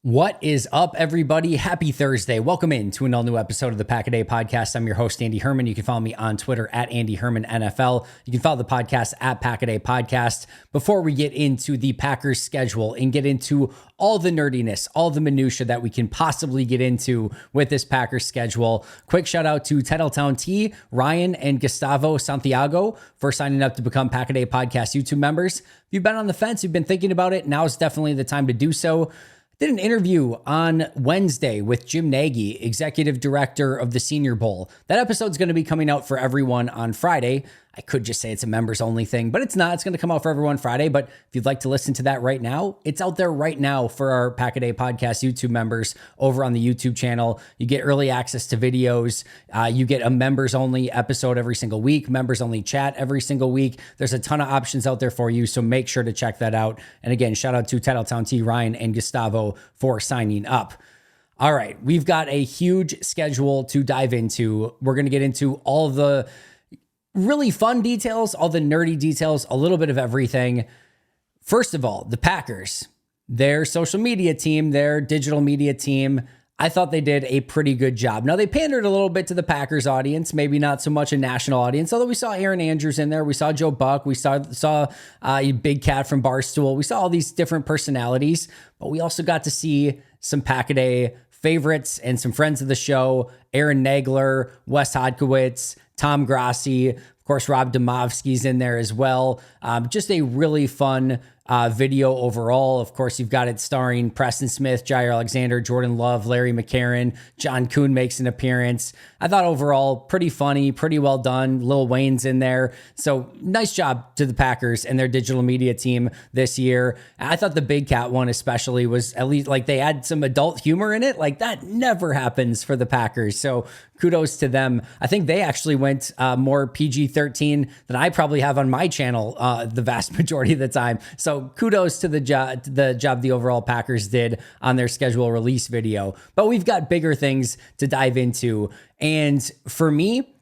What is up, everybody? Happy Thursday. Welcome in to an all-new episode of the Pack-A-Day Podcast. I'm your host, Andy Herman. You can follow me on Twitter at Andy Herman NFL. You can follow the podcast at Pack-A-Day Podcast. Before we get into the Packers schedule and get into all the nerdiness, all the minutia that we can possibly get into with this Packers schedule, quick shout out to Titletown T, Ryan, and Gustavo Santiago for signing up to become Pack-A-Day Podcast YouTube members. If you've been on the fence, you've been thinking about it, now is definitely the time to do so. Did an interview on Wednesday with Jim Nagy, executive director of the Senior Bowl. That episode's going to be coming out for everyone on Friday. I could just say it's a members only thing, but it's not. It's going to come out for everyone Friday. But if you'd like to listen to that right now, it's out there right now for our Pack-A-Day Podcast YouTube members over on the YouTube channel. You get early access to videos. You get a members only episode every single week, members only chat every single week. There's a ton of options out there for you, so make sure to check that out. And again, shout out to Titletown T, Ryan, and Gustavo for signing up. All right, we've got a huge schedule to dive into. We're going to get into all the really fun details, all the nerdy details, a little bit of everything. First of all, the Packers, their social media team, their digital media team, I thought they did a pretty good job. Now, they pandered a little bit to the Packers audience, maybe not so much a national audience, although we saw Aaron Andrews in there. We saw Joe Buck. We saw Big Cat from Barstool. We saw all these different personalities, but we also got to see some Pack-A-Day favorites and some friends of the show, Aaron Nagler, Wes Hodkiewicz, Tom Grassi, of course, Rob Demovsky's in there as well. Just a really fun video overall. Of course, you've got it starring Preston Smith, Jair Alexander, Jordan Love, Larry McCarron, John Kuhn makes an appearance. I thought overall pretty funny, pretty well done. Lil Wayne's in there. So nice job to the Packers and their digital media team this year. I thought the Big Cat one especially was at least like they had some adult humor in it. Like that never happens for the Packers. So kudos to them. I think they actually went more PG-13 than I probably have on my channel the vast majority of the time. So kudos to the job the overall Packers did on their schedule release video. But we've got bigger things to dive into. And for me,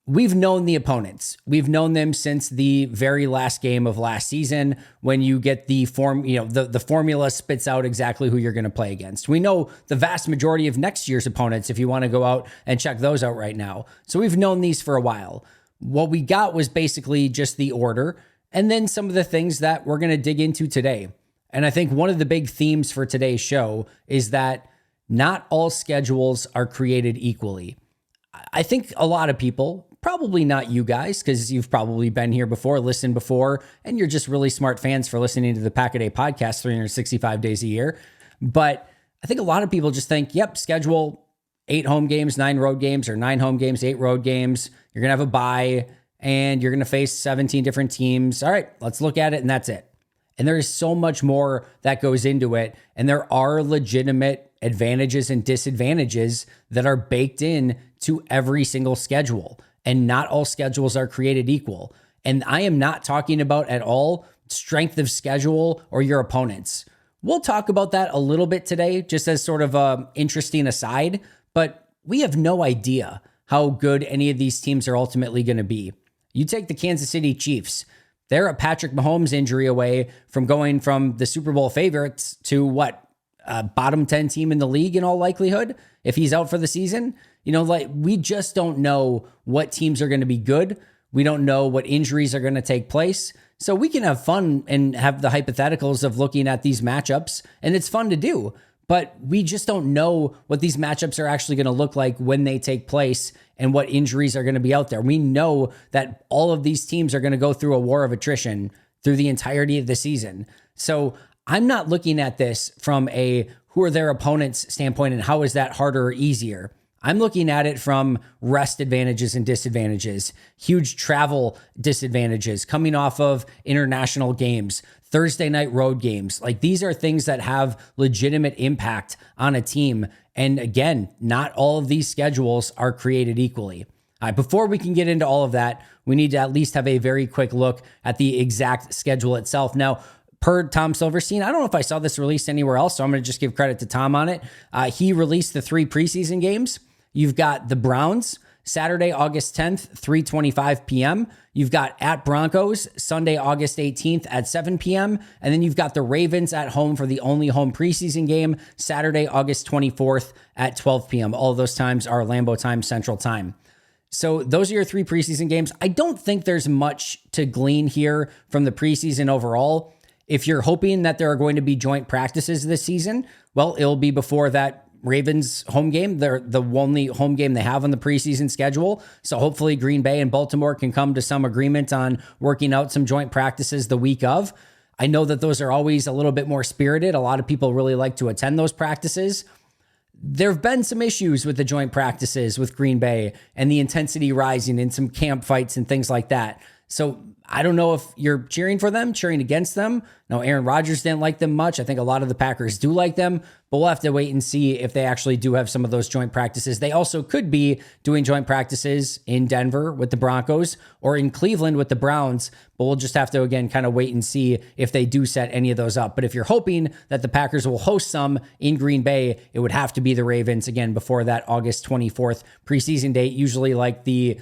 we've known the opponents. We've known them since the very last game of last season when you get the formula spits out exactly who you're going to play against. We know the vast majority of next year's opponents if you want to go out and check those out right now. So we've known these for a while. What we got was basically just the order and then some of the things that we're going to dig into today. And I think one of the big themes for today's show is that not all schedules are created equally. I think a lot of people, probably not you guys, because you've probably been here before, listened before, and you're just really smart fans for listening to the Pack-A-Day Podcast 365 days a year. But I think a lot of people just think, yep, schedule 8 home games, 9 road games, or 9 home games, 8 road games. You're going to have a bye, and you're going to face 17 different teams. All right, let's look at it, and that's it. And there is so much more that goes into it, and there are legitimate advantages and disadvantages that are baked in to every single schedule. And not all schedules are created equal. And I am not talking about at all strength of schedule or your opponents. We'll talk about that a little bit today, just as sort of a interesting aside, but we have no idea how good any of these teams are ultimately going to be. You take the Kansas City Chiefs. They're a Patrick Mahomes injury away from going from the Super Bowl favorites to what? A bottom 10 team in the league in all likelihood, if he's out for the season. We just don't know what teams are going to be good. We don't know what injuries are going to take place. So we can have fun and have the hypotheticals of looking at these matchups, and it's fun to do. But we just don't know what these matchups are actually going to look like when they take place and what injuries are going to be out there. We know that all of these teams are going to go through a war of attrition through the entirety of the season. So I'm not looking at this from a who are their opponents standpoint and how is that harder or easier. I'm looking at it from rest advantages and disadvantages, huge travel disadvantages coming off of international games, Thursday night road games. Like these are things that have legitimate impact on a team. And again, not all of these schedules are created equally. All right, before we can get into all of that, we need to at least have a very quick look at the exact schedule itself. Now, per Tom Silverstein, I don't know if I saw this released anywhere else, so I'm going to just give credit to Tom on it. He released the 3 preseason games. You've got the Browns, Saturday, August 10th, 3:25 p.m. You've got at Broncos Sunday, August 18th at 7 p.m. And then you've got the Ravens at home for the only home preseason game, Saturday, August 24th at 12 p.m. All of those times are Lambeau time, Central time. So those are your 3 preseason games. I don't think there's much to glean here from the preseason overall. If you're hoping that there are going to be joint practices this season, well, it'll be before that Ravens home game. They're the only home game they have on the preseason schedule. So hopefully Green Bay and Baltimore can come to some agreement on working out some joint practices the week of. I know that those are always a little bit more spirited. A lot of people really like to attend those practices. There have been some issues with the joint practices with Green Bay and the intensity rising in some camp fights and things like that. So I don't know if you're cheering for them, cheering against them. No, Aaron Rodgers didn't like them much. I think a lot of the Packers do like them, but we'll have to wait and see if they actually do have some of those joint practices. They also could be doing joint practices in Denver with the Broncos or in Cleveland with the Browns, but we'll just have to, again, kind of wait and see if they do set any of those up. But if you're hoping that the Packers will host some in Green Bay, it would have to be the Ravens, again, before that August 24th preseason date, usually like the,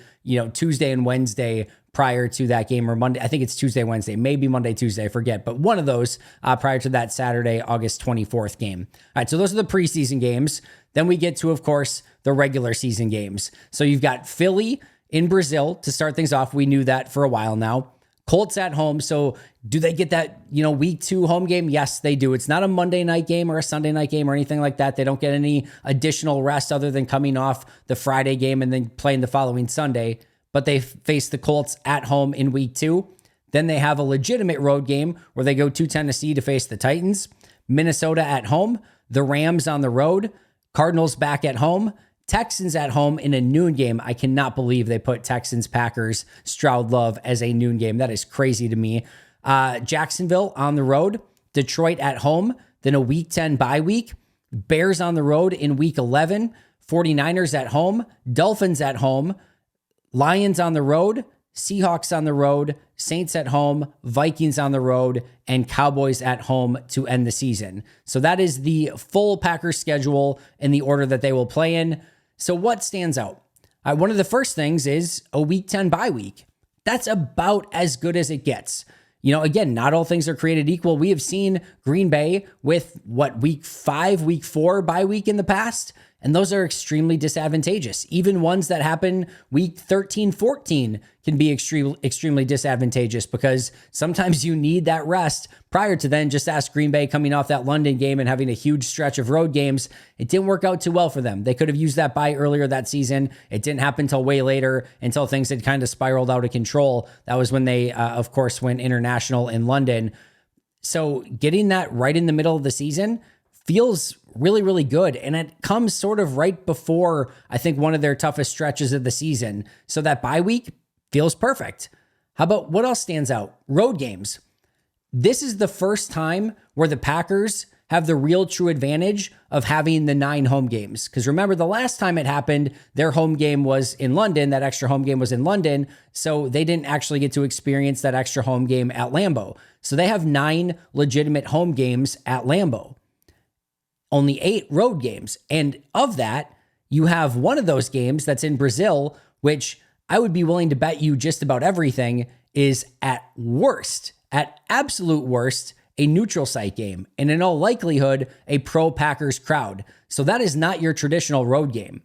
Tuesday and Wednesday prior to that game, or Monday. I think it's Tuesday, Wednesday, maybe Monday, Tuesday, I forget, but one of those prior to that Saturday, August 24th game. All right, so those are the preseason games. Then we get to, of course, the regular season games. So you've got Philly in Brazil to start things off. We knew that for a while now. Colts at home. So do they get that, week 2 home game? Yes, they do. It's not a Monday night game or a Sunday night game or anything like that. They don't get any additional rest other than coming off the Friday game and then playing the following Sunday. But they face the Colts at home in week 2. Then they have a legitimate road game where they go to Tennessee to face the Titans, Minnesota at home, the Rams on the road, Cardinals back at home, Texans at home in a noon game. I cannot believe they put Texans, Packers, Stroud Love as a noon game. That is crazy to me. Jacksonville on the road, Detroit at home, then a week 10 bye week, Bears on the road in week 11, 49ers at home, Dolphins at home, Lions on the road, Seahawks on the road, Saints at home, Vikings on the road, and Cowboys at home to end the season. So that is the full Packers schedule in the order that they will play in. So what stands out? One of the first things is a week 10 bye week. That's about as good as it gets. Again, not all things are created equal. We have seen Green Bay with week 5, week 4 bye week in the past, and those are extremely disadvantageous. Even ones that happen week 13, 14 can be extremely disadvantageous because sometimes you need that rest prior to then. Just ask Green Bay coming off that London game and having a huge stretch of road games. It didn't work out too well for them. They could have used that bye earlier that season. It didn't happen until way later, until things had kind of spiraled out of control. That was when they, of course, went international in London. So getting that right in the middle of the season feels really, really good. And it comes sort of right before, I think, one of their toughest stretches of the season. So that bye week feels perfect. How about what else stands out? Road games. This is the first time where the Packers have the real true advantage of having the 9 home games. Because remember, the last time it happened, their home game was in London. That extra home game was in London. So they didn't actually get to experience that extra home game at Lambeau. So they have 9 legitimate home games at Lambeau. Only 8 road games. And of that, you have one of those games that's in Brazil, which I would be willing to bet you just about everything is at absolute worst, a neutral site game. And in all likelihood, a pro Packers crowd. So that is not your traditional road game.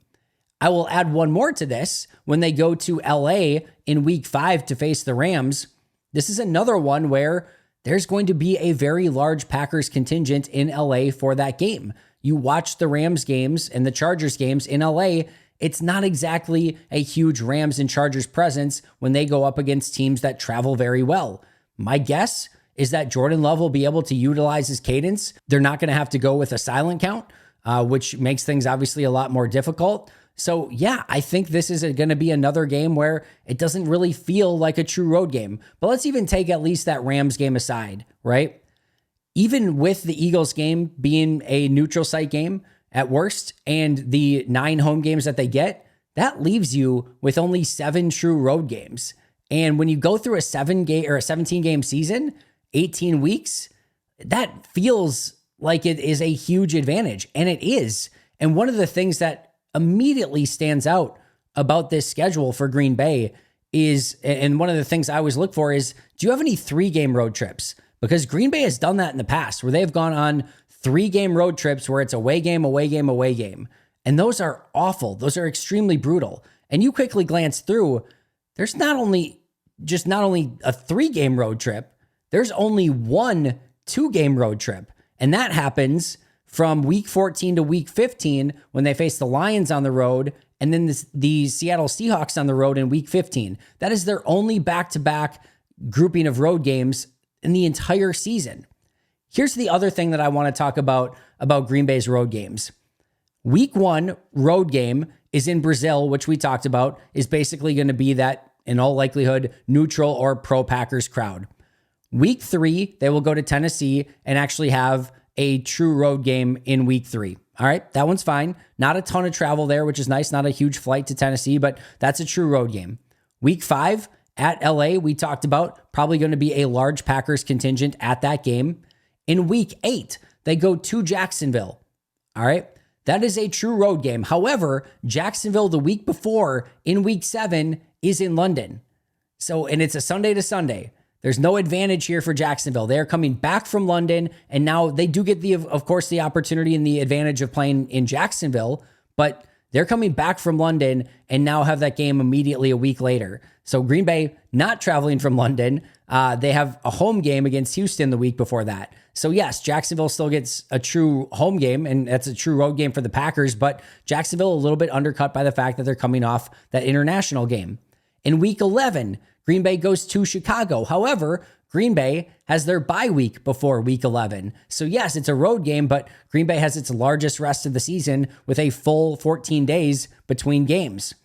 I will add one more to this. When they go to LA in week 5 to face the Rams, this is another one where there's going to be a very large Packers contingent in LA for that game. You watch the Rams games and the Chargers games in LA, it's not exactly a huge Rams and Chargers presence when they go up against teams that travel very well. My guess is that Jordan Love will be able to utilize his cadence. They're not going to have to go with a silent count, which makes things obviously a lot more difficult. So yeah, I think this is going to be another game where it doesn't really feel like a true road game. But let's even take at least that Rams game aside, right? Even with the Eagles game being a neutral site game at worst and the 9 home games that they get, that leaves you with only 7 true road games. And when you go through a 17 game season, 18 weeks, that feels like it is a huge advantage. And it is. And one of the things that immediately stands out about this schedule for Green Bay is, and one of the things I always look for is, do you have any 3-game road trips? Because Green Bay has done that in the past where they've gone on 3-game road trips where it's away game, away game, away game. And those are awful. Those are extremely brutal. And you quickly glance through, there's not only a 3-game road trip, there's only one 2-game road trip. And that happens from week 14 to week 15 when they face the Lions on the road and then the Seattle Seahawks on the road in week 15. That is their only back-to-back grouping of road games in the entire season. Here's the other thing that I want to talk about Green Bay's road games. Week 1 road game is in Brazil, which we talked about, is basically going to be that, in all likelihood, neutral or pro-Packers crowd. Week 3, they will go to Tennessee and actually have a true road game in week 3. All right, that one's fine. Not a ton of travel there, which is nice. Not a huge flight to Tennessee, but that's a true road game. Week 5 at LA, we talked about, probably going to be a large Packers contingent at that game. In week 8, they go to Jacksonville. All right, that is a true road game. However, Jacksonville the week before in week 7 is in London. And it's a Sunday to Sunday. There's no advantage here for Jacksonville. They're coming back from London, and now they do get of course, the opportunity and the advantage of playing in Jacksonville, but they're coming back from London and now have that game immediately a week later. So Green Bay not traveling from London. They have a home game against Houston the week before that. So yes, Jacksonville still gets a true home game, and that's a true road game for the Packers, but Jacksonville a little bit undercut by the fact that they're coming off that international game. In week 11, Green Bay goes to Chicago. However, Green Bay has their bye week before week 11. So yes, it's a road game, but Green Bay has its largest rest of the season with a full 14 days between games.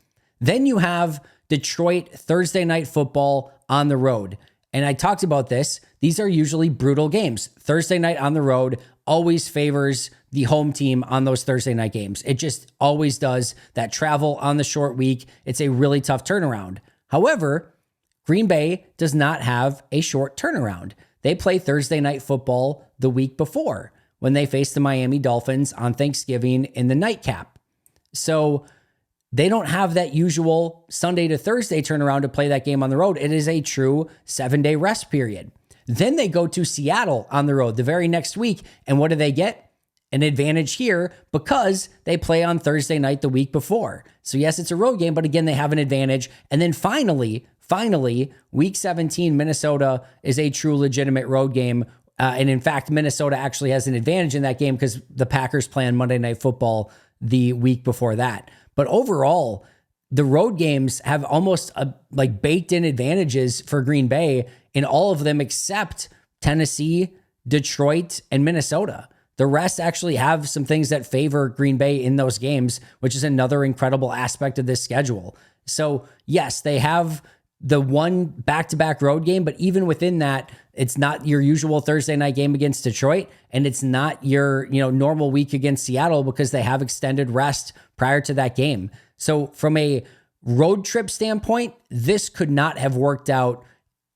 Then you have Detroit Thursday Night Football on the road. And I talked about this. These are usually brutal games. Thursday night on the road always favors the home team on those Thursday night games. It just always does. That travel on the short week, it's a really tough turnaround. However, Green Bay does not have a short turnaround. They play Thursday Night Football the week before when they face the Miami Dolphins on Thanksgiving in the nightcap. So they don't have that usual Sunday to Thursday turnaround to play that game on the road. It is a true 7-day rest period. Then they go to Seattle on the road the very next week. And what do they get? An advantage here because they play on Thursday night the week before. So yes, it's a road game, but again, they have an advantage. And then finally, week 17, Minnesota is a true legitimate road game. And in fact, Minnesota actually has an advantage in that game because the Packers play on Monday Night Football the week before that. But overall, the road games have almost baked in advantages for Green Bay in all of them except Tennessee, Detroit, and Minnesota. The rest actually have some things that favor Green Bay in those games, which is another incredible aspect of this schedule. So yes, they have the one back-to-back road game, but even within that, it's not your usual Thursday night game against Detroit, and it's not your normal week against Seattle because they have extended rest prior to that game. So from a road trip standpoint, this could not have worked out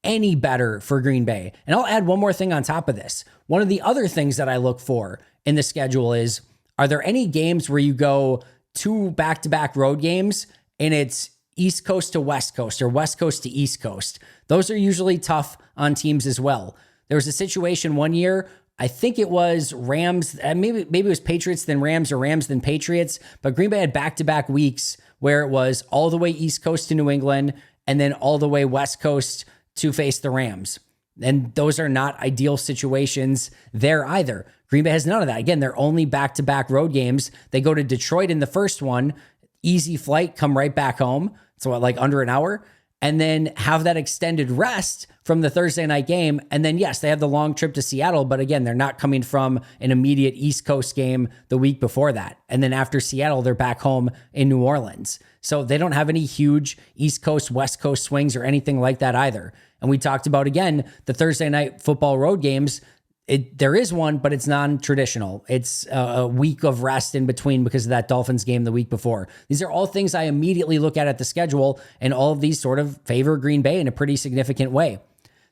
any better for Green Bay. And I'll add one more thing on top of this. One of the other things that I look for in the schedule is, are there any games where you go 2 back-to-back road games and it's East Coast to West Coast or West Coast to East Coast? Those are usually tough on teams as well. There was a situation one year, I think it was Rams, maybe it was Patriots then Rams or Rams then Patriots, but Green Bay had back-to-back weeks where it was all the way East Coast to New England and then all the way West Coast to face the Rams. And those are not ideal situations there either. Green Bay has none of that. Again, they're only back-to-back road games. They go to Detroit in the first one, easy flight, come right back home. So under an hour, and then have that extended rest from the Thursday night game. And then, yes, they have the long trip to Seattle, but again, they're not coming from an immediate East Coast game the week before that. And then after Seattle, they're back home in New Orleans. So they don't have any huge East Coast, West Coast swings or anything like that either. And we talked about, again, the Thursday night football road games. There is one, but it's non-traditional. It's a week of rest in between because of that Dolphins game the week before. These are all things I immediately look at the schedule, and all of these sort of favor Green Bay in a pretty significant way.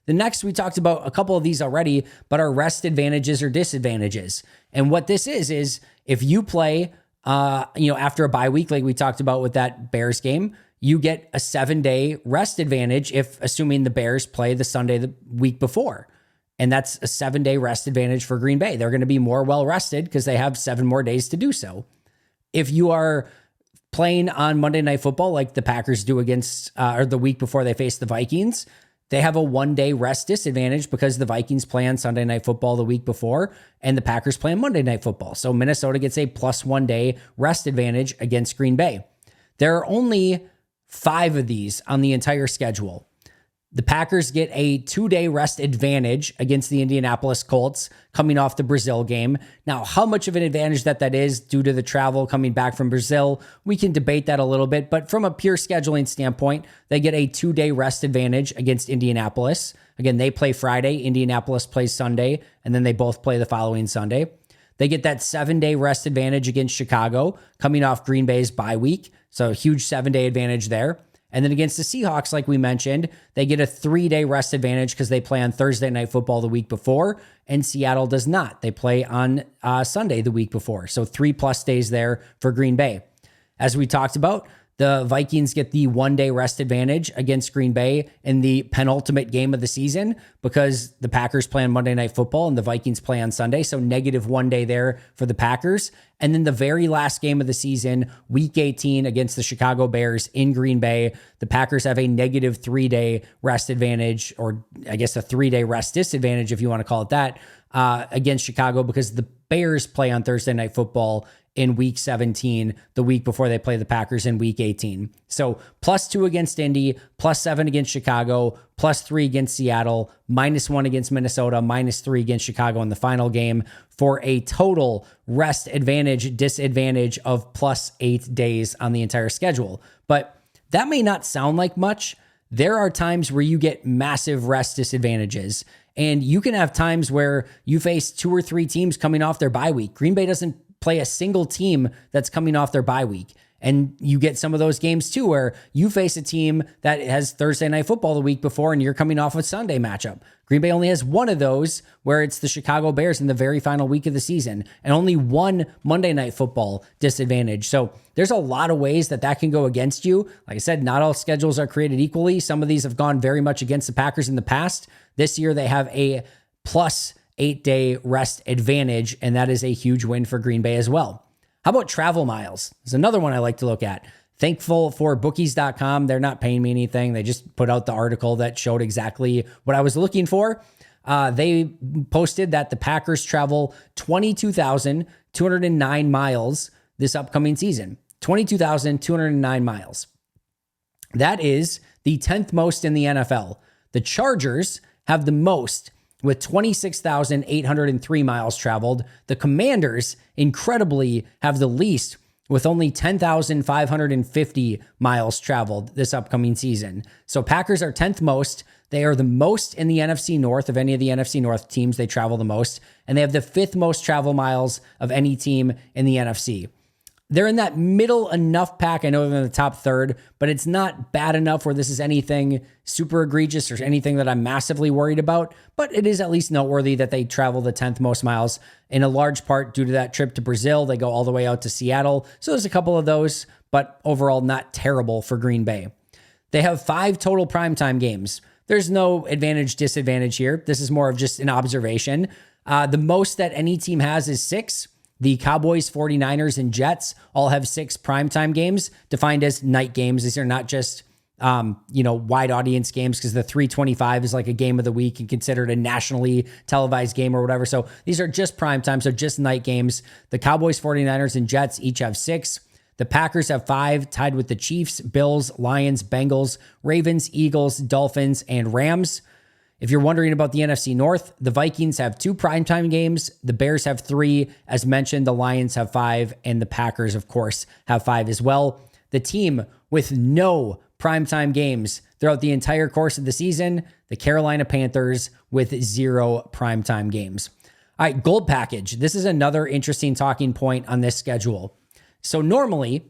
The next, we talked about a couple of these already, but are rest advantages or disadvantages. And what this is if you play, after a bye week, like we talked about with that Bears game, you get a 7-day rest advantage if assuming the Bears play the Sunday the week before. And that's a 7-day rest advantage for Green Bay. They're going to be more well rested because they have 7 more days to do so. If you are playing on Monday Night Football like the Packers do against, or the week before they face the Vikings, they have a 1-day rest disadvantage because the Vikings play on Sunday Night Football the week before and the Packers play on Monday Night Football. So Minnesota gets a plus 1 day rest advantage against Green Bay. There are only 5 of these on the entire schedule. The Packers get a 2-day rest advantage against the Indianapolis Colts coming off the Brazil game. Now, how much of an advantage that is due to the travel coming back from Brazil, we can debate that a little bit. But from a pure scheduling standpoint, they get a 2-day rest advantage against Indianapolis. Again, they play Friday, Indianapolis plays Sunday, and then they both play the following Sunday. They get that 7-day rest advantage against Chicago coming off Green Bay's bye week. So a huge 7-day advantage there. And then against the Seahawks, like we mentioned, they get a 3-day rest advantage because they play on Thursday Night Football the week before, and Seattle does not. They play on Sunday the week before. So 3+ days there for Green Bay. As we talked about, the Vikings get the 1-day rest advantage against Green Bay in the penultimate game of the season because the Packers play on Monday Night Football and the Vikings play on Sunday. So -1 day there for the Packers. And then the very last game of the season, week 18 against the Chicago Bears in Green Bay, the Packers have a -3-day rest advantage, or I guess a 3-day rest disadvantage, if you want to call it that, against Chicago because the Bears play on Thursday Night Football in week 17, the week before they play the Packers in week 18. So +2 against Indy, +7 against Chicago, +3 against Seattle, -1 against Minnesota, -3 against Chicago in the final game for a total rest advantage disadvantage of +8 days on the entire schedule. But that may not sound like much. There are times where you get massive rest disadvantages, and you can have times where you face 2 or 3 teams coming off their bye week. Green Bay doesn't play a single team that's coming off their bye week. And you get some of those games too, where you face a team that has Thursday Night Football the week before and you're coming off a Sunday matchup. Green Bay only has one of those where it's the Chicago Bears in the very final week of the season and only one Monday Night Football disadvantage. So there's a lot of ways that can go against you. Like I said, not all schedules are created equally. Some of these have gone very much against the Packers in the past. This year they have a +8-day rest advantage, and that is a huge win for Green Bay as well. How about travel miles? There's another one I like to look at. Thankful for bookies.com. They're not paying me anything. They just put out the article that showed exactly what I was looking for. They posted that the Packers travel 22,209 miles this upcoming season. 22,209 miles. That is the 10th most in the NFL. The Chargers have the most with 26,803 miles traveled. The Commanders, incredibly, have the least with only 10,550 miles traveled this upcoming season. So Packers are 10th most. They are the most in the NFC North of any of the NFC North teams. They travel the most, and they have the 5th most travel miles of any team in the NFC. They're in that middle enough pack. I know they're in the top third, but it's not bad enough where this is anything super egregious or anything that I'm massively worried about. But it is at least noteworthy that they travel the 10th most miles, in a large part due to that trip to Brazil. They go all the way out to Seattle. So there's a couple of those, but overall not terrible for Green Bay. They have 5 total primetime games. There's no advantage, disadvantage here. This is more of just an observation. The most that any team has is 6. The Cowboys, 49ers, and Jets all have 6 primetime games defined as night games. These are not just, wide audience games, because the 3:25 is like a game of the week and considered a nationally televised game or whatever. So these are just primetime, so just night games. The Cowboys, 49ers, and Jets each have 6. The Packers have 5, tied with the Chiefs, Bills, Lions, Bengals, Ravens, Eagles, Dolphins, and Rams. If you're wondering about the NFC North, the Vikings have 2 primetime games. The Bears have 3. As mentioned, the Lions have 5, and the Packers, of course, have 5 as well. The team with no primetime games throughout the entire course of the season, the Carolina Panthers with 0 primetime games. All right, gold package. This is another interesting talking point on this schedule. So normally,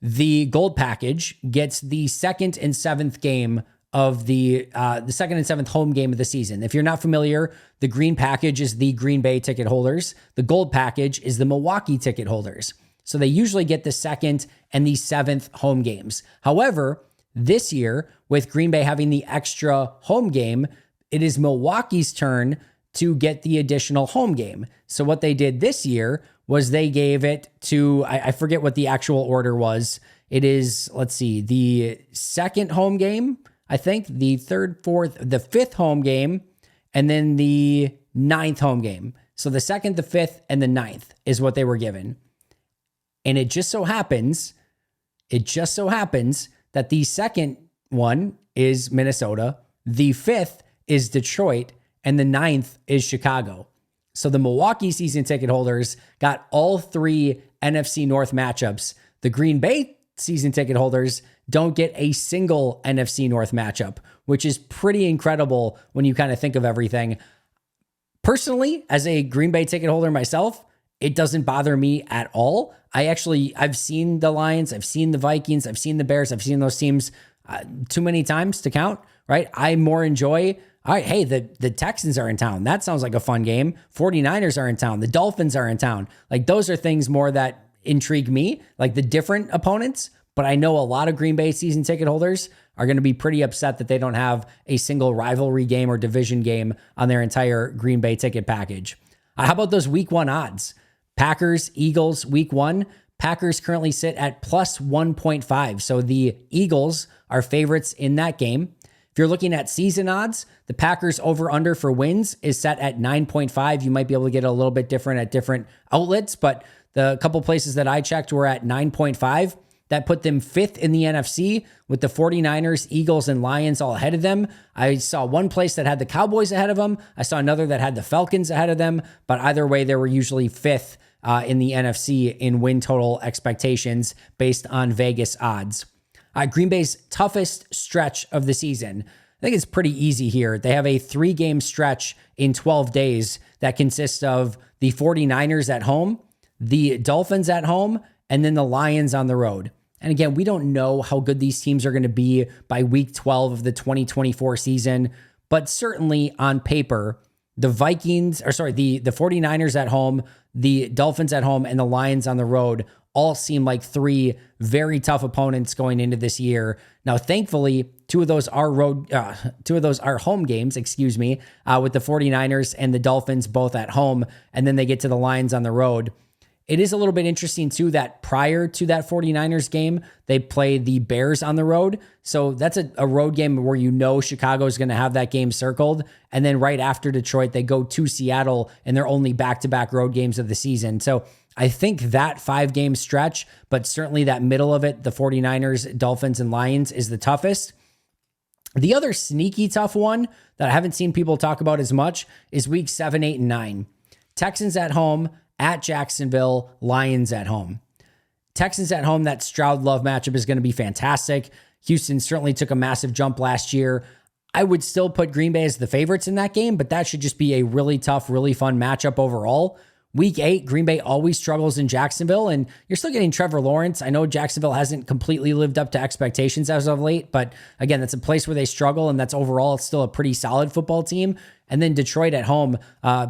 the gold package gets the 2nd and 7th game of the 2nd and 7th home game of the season. If you're not familiar, the green package is the Green Bay ticket holders. The gold package is the Milwaukee ticket holders. So they usually get the 2nd and the 7th home games. However, this year, with Green Bay having the extra home game, it is Milwaukee's turn to get the additional home game. So what they did this year was they gave it to, I forget what the actual order was. It is, let's see, the 2nd home game, I think, the 3rd, 4th, the 5th home game, and then the 9th home game. So the 2nd, the 5th, and the 9th is what they were given. And it just so happens that the 2nd one is Minnesota, the 5th is Detroit, and the 9th is Chicago. So the Milwaukee season ticket holders got all 3 NFC North matchups. The Green Bay season ticket holders don't get a single NFC North matchup, which is pretty incredible when you kind of think of everything. Personally, as a Green Bay ticket holder myself, it doesn't bother me at all. I've seen the Lions, I've seen the Vikings, I've seen the Bears, I've seen those teams too many times to count, right? I more enjoy, all right, hey, the Texans are in town. That sounds like a fun game. 49ers are in town. The Dolphins are in town. Like, those are things more that intrigue me, like the different opponents. But I know a lot of Green Bay season ticket holders are going to be pretty upset that they don't have a single rivalry game or division game on their entire Green Bay ticket package. How about those week 1 odds? Packers, Eagles, week 1. Packers currently sit at plus 1.5. So the Eagles are favorites in that game. If you're looking at season odds, the Packers over under for wins is set at 9.5. You might be able to get a little bit different at different outlets, but the couple places that I checked were at 9.5. That put them 5th in the NFC with the 49ers, Eagles, and Lions all ahead of them. I saw one place that had the Cowboys ahead of them. I saw another that had the Falcons ahead of them. But either way, they were usually 5th in the NFC in win total expectations based on Vegas odds. Green Bay's toughest stretch of the season. I think it's pretty easy here. They have a 3-game stretch in 12 days that consists of the 49ers at home, the Dolphins at home, and then the Lions on the road. And again, we don't know how good these teams are going to be by week 12 of the 2024 season, but certainly on paper, the 49ers at home, the Dolphins at home, and the Lions on the road all seem like 3 very tough opponents going into this year. Now, thankfully, two of those are home games, with the 49ers and the Dolphins both at home, and then they get to the Lions on the road. It is a little bit interesting, too, that prior to that 49ers game, they play the Bears on the road. So that's a road game where Chicago is going to have that game circled. And then right after Detroit, they go to Seattle, and they're only back-to-back road games of the season. So I think that 5-game stretch, but certainly that middle of it, the 49ers, Dolphins, and Lions is the toughest. The other sneaky tough one that I haven't seen people talk about as much is week 7, 8, and 9. Texans at home, at Jacksonville, Lions at home. Texans at home, that Stroud-Love matchup is going to be fantastic. Houston certainly took a massive jump last year. I would still put Green Bay as the favorites in that game, but that should just be a really tough, really fun matchup overall. Week 8, Green Bay always struggles in Jacksonville, and you're still getting Trevor Lawrence. I know Jacksonville hasn't completely lived up to expectations as of late, but again, that's a place where they struggle, and that's overall still a pretty solid football team. And then Detroit at home,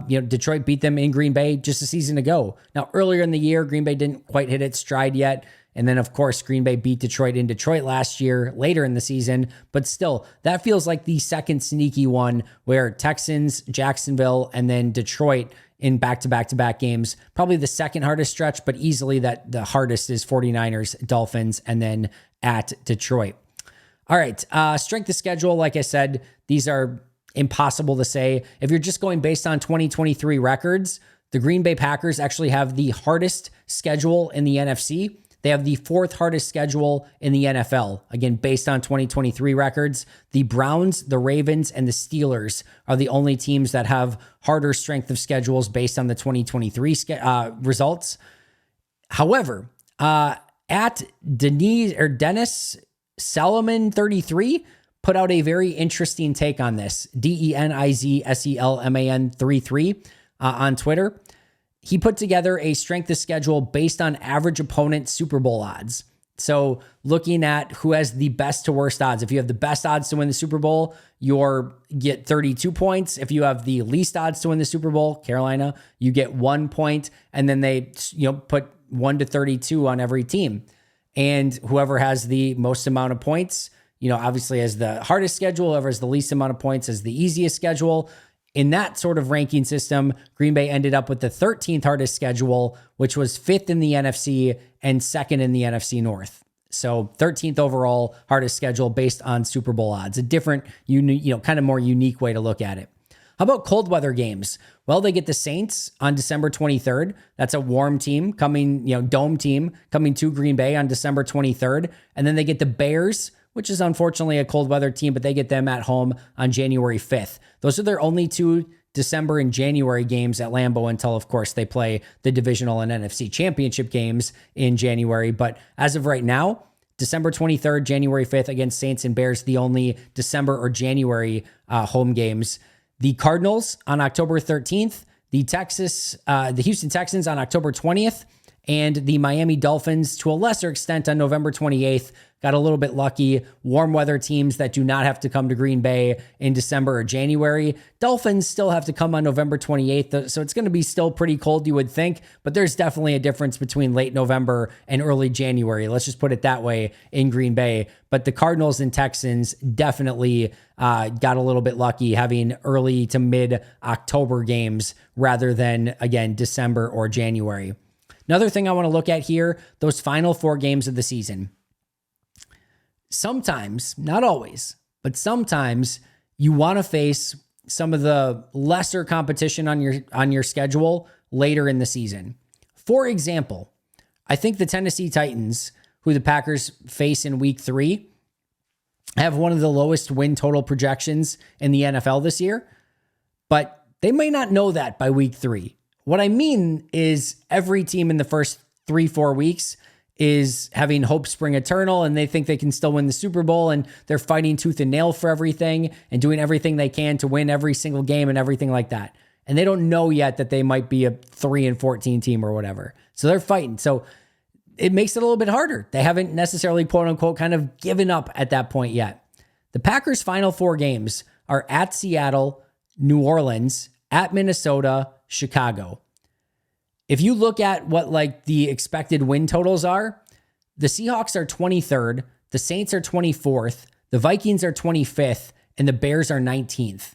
Detroit beat them in Green Bay just a season ago. Now, earlier in the year, Green Bay didn't quite hit its stride yet. And then, of course, Green Bay beat Detroit in Detroit last year, later in the season. But still, that feels like the second sneaky one where Texans, Jacksonville, and then Detroit in back-to-back-to-back games. Probably the second hardest stretch, but easily that the hardest is 49ers, Dolphins, and then at Detroit. All right, strength of schedule, like I said, these are impossible to say. If you're just going based on 2023 records, the Green Bay Packers actually have the hardest schedule in the NFC. They have the 4th hardest schedule in the NFL. Again, based on 2023 records, the Browns, the Ravens, and the Steelers are the only teams that have harder strength of schedules based on the 2023 results. However, at Dennis Salomon 33 put out a very interesting take on this. DENIZSELMAN 33 on Twitter. He put together a strength of schedule based on average opponent Super Bowl odds. So looking at who has the best to worst odds. If you have the best odds to win the Super Bowl, you get 32 points. If you have the least odds to win the Super Bowl, Carolina, you get 1 point. And then they put 1 to 32 on every team. And whoever has the most amount of points, obviously has the hardest schedule, whoever has the least amount of points has the easiest schedule. In that sort of ranking system, Green Bay ended up with the 13th hardest schedule, which was 5th in the NFC and 2nd in the NFC North. So 13th overall hardest schedule based on Super Bowl odds. A different, kind of more unique way to look at it. How about cold weather games? Well, they get the Saints on December 23rd. That's a warm team coming, dome team coming to Green Bay on December 23rd. And then they get the Bears, which is unfortunately a cold weather team, but they get them at home on January 5th. Those are their only 2 December and January games at Lambeau until, of course, they play the divisional and NFC championship games in January. But as of right now, December 23rd, January 5th against Saints and Bears, the only December or January home games. The Cardinals on October 13th, the Houston Texans on October 20th, and the Miami Dolphins to a lesser extent on November 28th. Got a little bit lucky. Warm weather teams that do not have to come to Green Bay in December or January. Dolphins still have to come on November 28th, so it's going to be still pretty cold, you would think, but there's definitely a difference between late November and early January. Let's just put it that way in Green Bay. But the Cardinals and Texans definitely got a little bit lucky having early to mid-October games rather than, again, December or January. Another thing I want to look at here, those final 4 games of the season. Sometimes, not always, but sometimes you want to face some of the lesser competition on your schedule later in the season. For example, I think the Tennessee Titans, who the Packers face in week 3, have one of the lowest win total projections in the NFL this year, but they may not know that by week 3. What I mean is every team in the first 3-4 weeks is having hope spring eternal, and they think they can still win the Super Bowl, and they're fighting tooth and nail for everything and doing everything they can to win every single game and everything like that. And they don't know yet that they might be a 3-14 team or whatever. So they're fighting. So it makes it a little bit harder. They haven't necessarily, quote unquote, kind of given up at that point yet. The Packers' final 4 games are at Seattle, New Orleans, at Minnesota, Chicago. If you look at what the expected win totals are, the Seahawks are 23rd, the Saints are 24th, the Vikings are 25th, and the Bears are 19th.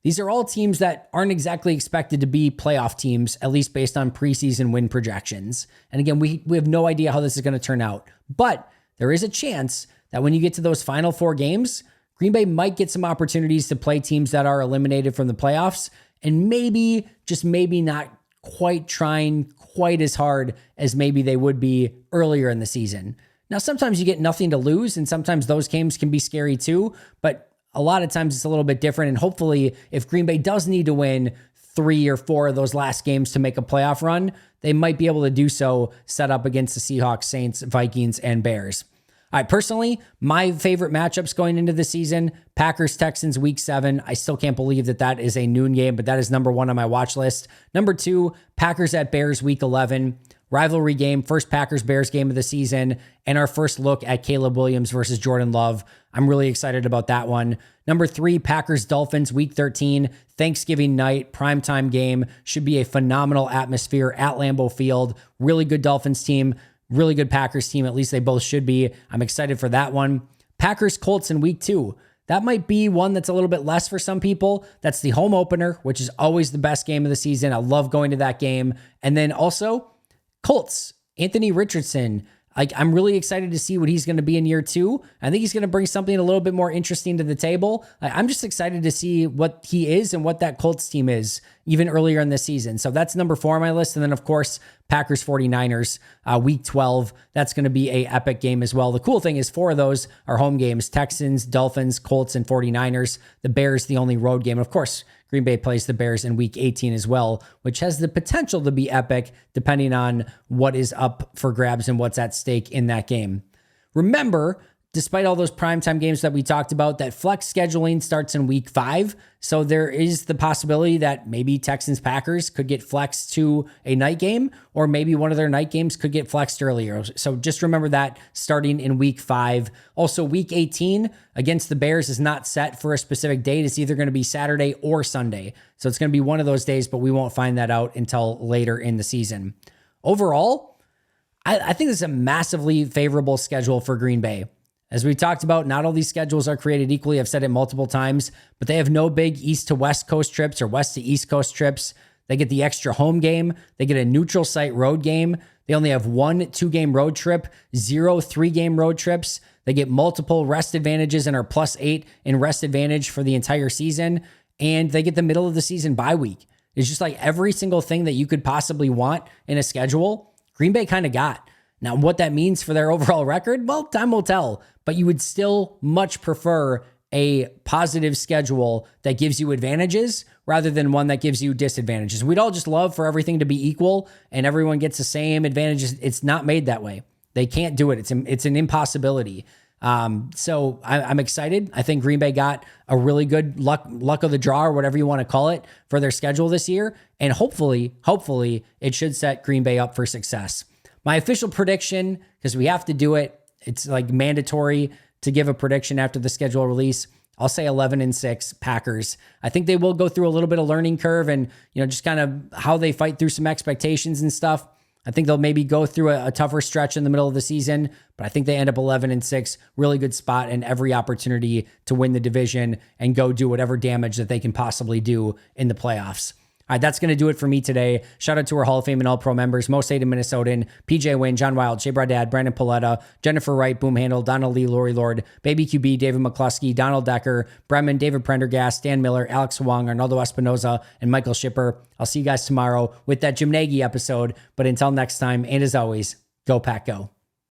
These are all teams that aren't exactly expected to be playoff teams, at least based on preseason win projections. And again, we have no idea how this is going to turn out. But there is a chance that when you get to those final 4 games, Green Bay might get some opportunities to play teams that are eliminated from the playoffs and maybe, just maybe not quite trying quite as hard as maybe they would be earlier in the season. Now, sometimes you get nothing to lose, and sometimes those games can be scary too, but a lot of times it's a little bit different. And hopefully, if Green Bay does need to win 3 or 4 of those last games to make a playoff run, they might be able to do so set up against the Seahawks, Saints, Vikings, and Bears. All right, personally, my favorite matchups going into the season, Packers-Texans week 7. I still can't believe that is a noon game, but that is number 1 on my watch list. Number 2, Packers at Bears week 11. Rivalry game, first Packers-Bears game of the season, and our first look at Caleb Williams versus Jordan Love. I'm really excited about that one. Number 3, Packers-Dolphins week 13. Thanksgiving night, primetime game. Should be a phenomenal atmosphere at Lambeau Field. Really good Dolphins team. Really good Packers team. At least they both should be. I'm excited for that one. Packers Colts in week 2. That might be one that's a little bit less for some people. That's the home opener, which is always the best game of the season. I love going to that game. And then also Colts, Anthony Richardson. I'm really excited to see what he's going to be in year 2. I think he's going to bring something a little bit more interesting to the table. I'm just excited to see what he is and what that Colts team is even earlier in the season. So that's number 4 on my list. And then, of course, Packers 49ers, week 12. That's going to be a epic game as well. The cool thing is 4 of those are home games: Texans, Dolphins, Colts, and 49ers. The Bears, the only road game. Of course, Green Bay plays the Bears in week 18 as well, which has the potential to be epic depending on what is up for grabs and what's at stake in that game. Remember, despite all those primetime games that we talked about, that flex scheduling starts in week 5. So there is the possibility that maybe Texans-Packers could get flexed to a night game, or maybe one of their night games could get flexed earlier. So just remember that starting in week 5. Also, week 18 against the Bears is not set for a specific date. It's either going to be Saturday or Sunday. So it's going to be one of those days, but we won't find that out until later in the season. Overall, I think this is a massively favorable schedule for Green Bay. As we talked about, not all these schedules are created equally. I've said it multiple times, but they have no big east to west coast trips or west to east coast trips. They get the extra home game. They get a neutral site road game. They only have 1 2-game road trip, 0 3-game road trips. They get multiple rest advantages and are +8 in rest advantage for the entire season. And they get the middle of the season bye week. It's just like every single thing that you could possibly want in a schedule, Green Bay kind of got. Now, what that means for their overall record, well, time will tell, but you would still much prefer a positive schedule that gives you advantages rather than one that gives you disadvantages. We'd all just love for everything to be equal and everyone gets the same advantages. It's not made that way. They can't do it. It's an impossibility. So I'm excited. I think Green Bay got a really good luck of the draw or whatever you want to call it for their schedule this year. And hopefully it should set Green Bay up for success. My official prediction, because we have to do it, it's like mandatory to give a prediction after the schedule release. I'll say 11-6 Packers. I think they will go through a little bit of learning curve and, just kind of how they fight through some expectations and stuff. I think they'll maybe go through a tougher stretch in the middle of the season, but I think they end up 11-6, really good spot and every opportunity to win the division and go do whatever damage that they can possibly do in the playoffs. All right, that's going to do it for me today. Shout out to our Hall of Fame and All-Pro members, Most Hated Minnesotan, PJ Wynn, John Wild, Shea Bradad, Brandon Paletta, Jennifer Wright, Boom Handle, Donald Lee, Lori Lord, Baby QB, David McCluskey, Donald Decker, Bremen, David Prendergast, Dan Miller, Alex Wong, Arnaldo Espinoza, and Michael Schipper. I'll see you guys tomorrow with that Jim Nagy episode. But until next time, and as always, go Pack Go.